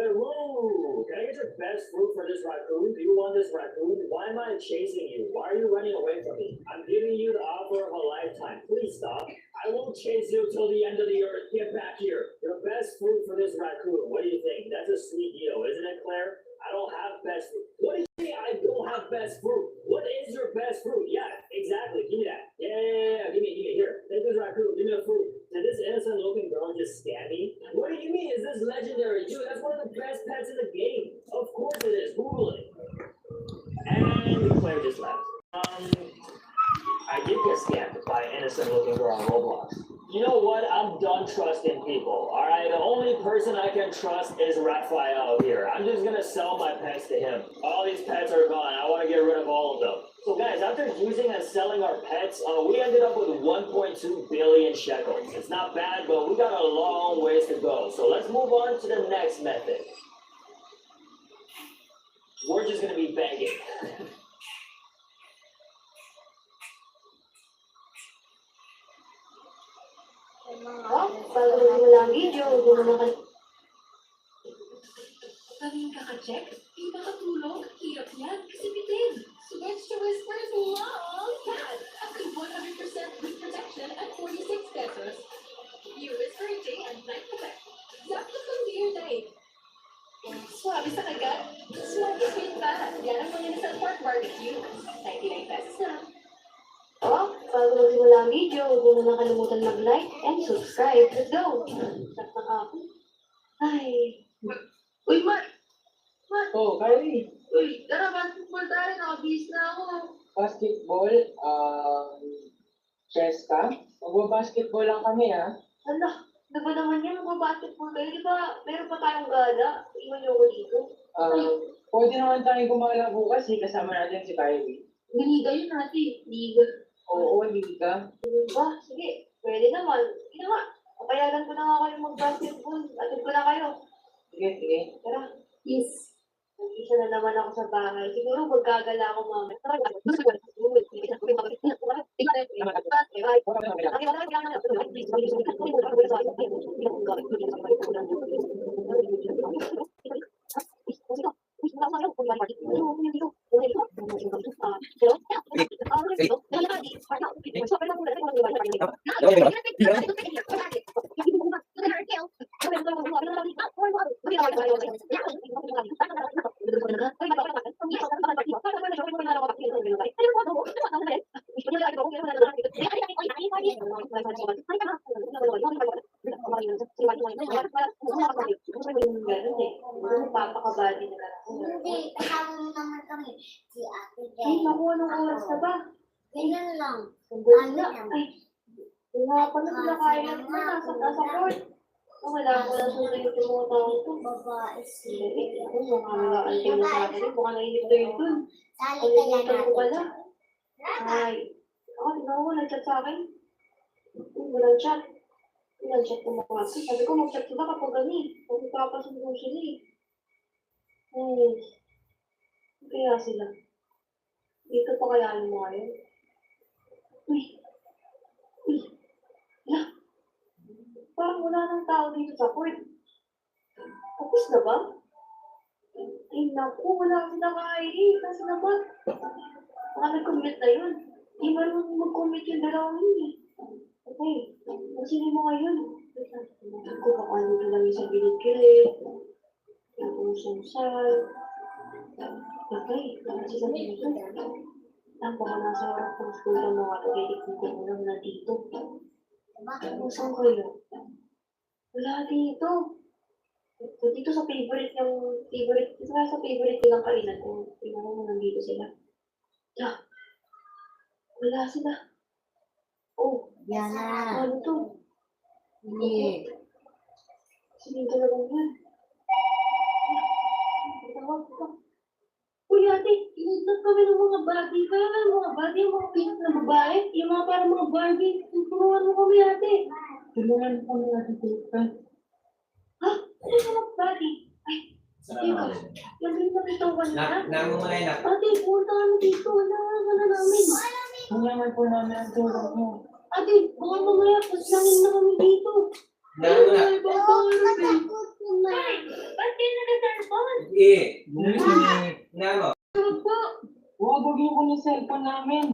Peru, can I get your best fruit for this raccoon? Do you want this raccoon? Why am I chasing you? Why are you running away from me? I'm giving you the offer of a lifetime. Please stop. I won't chase you till the end of the earth. Get back here. Your best fruit for this raccoon. What do you think? That's a sweet deal, isn't it, Claire? I don't have best fruit. What do you mean I don't have best fruit? What is your best fruit? Yeah, exactly. Give me that. Yeah. Give me. Here, take this raccoon. Give me the fruit. Did this innocent-looking girl just scam me? What do you mean? Is this legendary? Dude, that's one of the best pets in the game. Of course it is. Google it. And Claire just left. I did get scammed by an innocent-looking girl on Roblox. You know what? I'm done trusting people. All right, the only person I can trust is Raphael here. I'm just gonna sell my pets to him. All these pets are gone. I want to get rid of all of them. So guys, after using and selling our pets, we ended up with 1.2 billion shekels. It's not bad, but we got a long ways to go. So let's move on to the next method. We're just gonna be begging. Bago nagsimula ang video, huwag mo naman Kaming kaka-check, di makatulog, hirap yan, kasi bitin. Switch to Whispers Long Cat. Up to 100% with protection at 46 pesos. You whisper day and night effect. Sakto kung year day. Swabe sa kagat, swabe sweet pa. Yan ang mga Nissan Pork Barbecue. 99 pesos na. bago nagsimula ang video, huwag mo naman kalimutan mag-like and subscribe. Let's go! Start ng ako. Ay. Uy, Mat! Oh, Kylie. Uy, tara, basketball tayo. Nakabihis na ako. Basketball, chess ka? Magbabasketball lang kami, ha? Hala, di ba naman yan? Mag-basketball kayo? Di ba meron pa tayong gala? Iwan niyo ako dito. Pwede naman tayong gumala bukas, eh. Kasama natin si Kylie. Liga yun natin. Liga. Oo, hindi ka. Ba? Sige, pwede naman. Sige nga, papayagan ko na nga kayo mag-basketball. Atid ko na kayo. Sige. Tara, Yes. isa na naman ako sa bahay. Siguro magkagala ako mamaya. Papakabali na lang. Hindi, kasama mo naman kami. Si Ate Ay, Jen. naku, anong oras na ba? Ganyan lang. Sandali na. Ay, wala pa na sila kaya na nasa court. Wala ko na susunod yung mga tao ito. Babae si Hindi, ako mga anting mo sa akin. Mukhang nainip na yun dun. Sali kaya Palimutan ko pala. natin. Ay, ako, tingnan ko, nag-chat sa akin. Walang chat. Walang chat ko makakasip. Sabi ko, mag-chat sila kapag gani. Pag ipapasundo sila eh. Ay, kaya sila. Dito pa kaya yung mga yun. Uy. Hala. Parang wala nang tao dito sa court. Tapos na ba? Ay, naku, wala sila Kylie. Kasi naman. Baka nag-commit na yun. Di marunong mag-commit yung dalawang yun eh. Okay, masili mo ngayon. Ako, baka ano lang yung sa bilig-kilig. Yung usang-sal. Okay, kasi sa dito. Ang baka nasa harap ng school ng mga tagilig ko lang na dito. Saan kayo? Wala dito. Dito sa favorite nilang kainan ko. Tingnan mo nandito sila. Yeah. Wala sila. Oh, Yana. ano to? Hindi. Sige, talagang yan. Tawag ko. Uy, ate, inutot kami ng mga Barbie. Kaya nga mga Barbie, yung mga pinak na babae. Yung mga parang mga Barbie. Tulungan mo kami, ate. Tulungan ko kami natin tulungan. Ha? Ano yung mga Barbie? Ay, teka. Lagay na bitawan na. Nangungalay na. Ate, punta kami dito. Wala namin. Kung naman po namin ang tulong mo. Ate, baka mamaya, paslangin na kami dito. Nangungalay. Ay, Barbie. Ba't kayo na Eh, bumili ka ni Nano. Huwag yung kung yung cellphone namin.